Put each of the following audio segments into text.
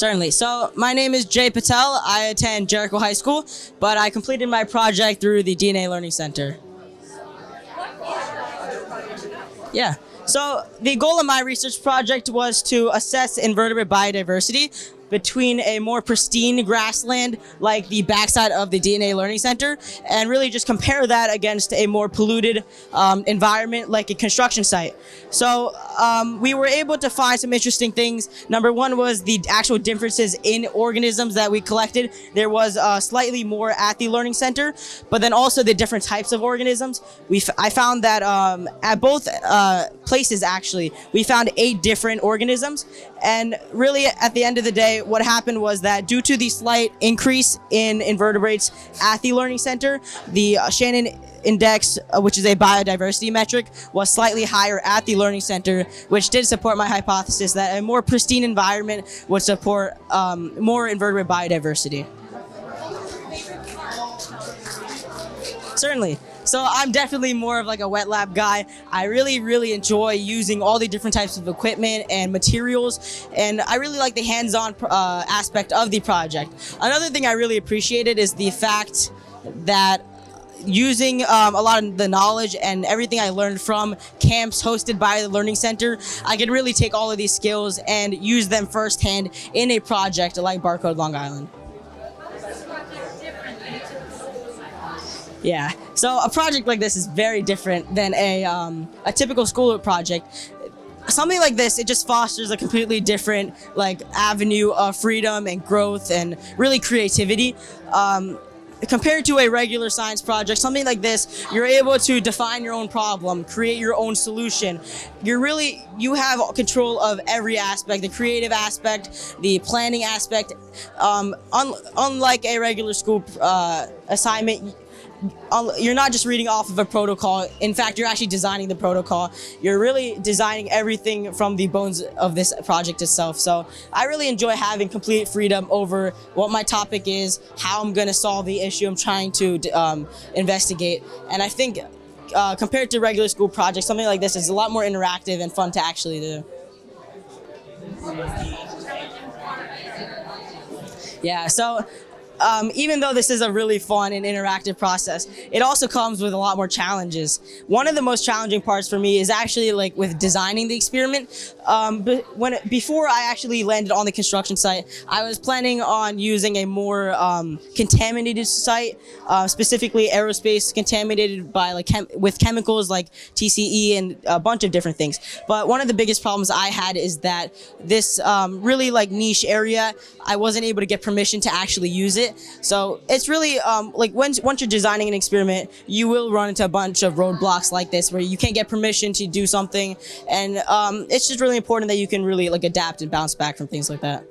Certainly. So my name is Jay Patel. I attend Jericho High School, but I completed my project through the DNA Learning Center. Yeah. So the goal of my research project was to assess invertebrate biodiversity between a more pristine grassland like the backside of the DNA Learning Center and really just compare that against a more polluted environment like a construction site. So we were able to find some interesting things. Number one was the actual differences in organisms that we collected. There was slightly more at the Learning Center, but then also the different types of organisms. I found that at both places actually, we found 8 different organisms. And really at the end of the day, what happened was that due to the slight increase in invertebrates at the Learning Center, the Shannon Index, which is a biodiversity metric, was slightly higher at the Learning Center, which did support my hypothesis that a more pristine environment would support more invertebrate biodiversity. Certainly. So I'm definitely more of like a wet lab guy. I really enjoy using all the different types of equipment and materials, and I really like the hands-on aspect of the project. Another thing I really appreciated is the fact that using a lot of the knowledge and everything I learned from camps hosted by the Learning Center, I could really take all of these skills and use them firsthand in a project like Barcode Long Island. Yeah, so a project like this is very different than a typical school project. Something like this, it just fosters a completely different avenue of freedom and growth and really creativity. Compared to a regular science project, something like this, you're able to define your own problem, create your own solution. You have control of every aspect, the creative aspect, the planning aspect. Unlike a regular school assignment, you're not just reading off of a protocol. In fact, you're actually designing the protocol. You're really designing everything from the bones of this project itself. So I really enjoy having complete freedom over what my topic is, how I'm going to solve the issue I'm trying to investigate. And I think compared to regular school projects, something like this is a lot more interactive and fun to actually do. Yeah, so even though this is a really fun and interactive process, it also comes with a lot more challenges. One of the most challenging parts for me is actually with designing the experiment. Before I actually landed on the construction site, I was planning on using a more contaminated site, specifically aerospace contaminated by with chemicals like TCE and a bunch of different things. But one of the biggest problems I had is that this really niche area, I wasn't able to get permission to actually use it. So it's really once you're designing an experiment, you will run into a bunch of roadblocks like this where you can't get permission to do something, and it's just really important that you can really adapt and bounce back from things like that.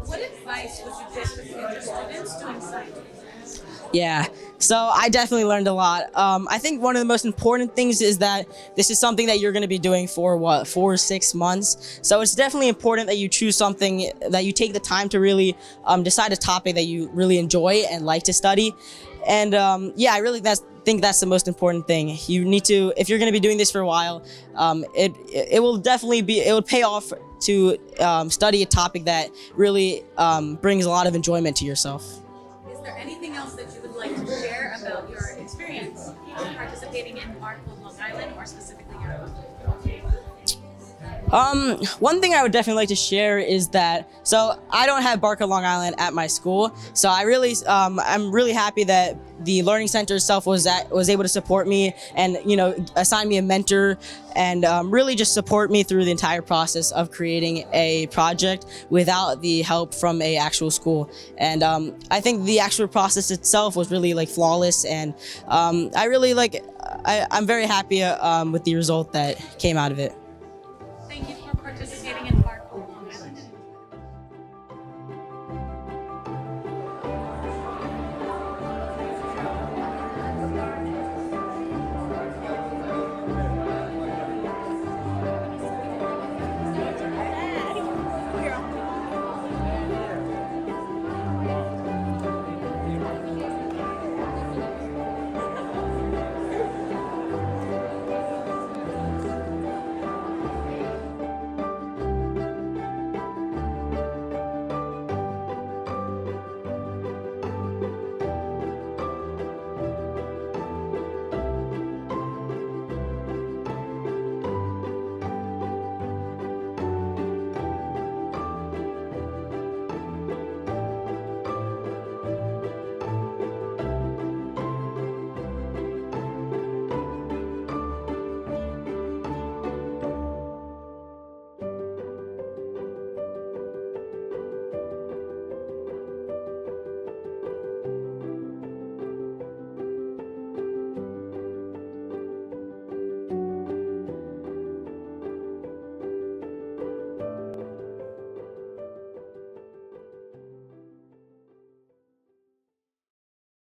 What advice would you give to future students doing science? Yeah, so I definitely learned a lot. I think one of the most important things is that this is something that you're going to be doing for 4 or 6 months. So it's definitely important that you choose something that you take the time to really decide a topic that you really enjoy and like to study. And yeah, I really think that's the most important thing. You need to, if you're going to be doing this for a while, it will pay off to study a topic that really brings a lot of enjoyment to yourself. Is there anything else that you would like to share about your experience participating in Barcode Long Island, or specifically your one thing I would definitely like to share is that, so I don't have Barcode Long Island at my school, so I'm really happy that the Learning Center itself was able to support me and, assign me a mentor and really just support me through the entire process of creating a project without the help from a actual school. And I think the actual process itself was really flawless, and I'm very happy with the result that came out of it.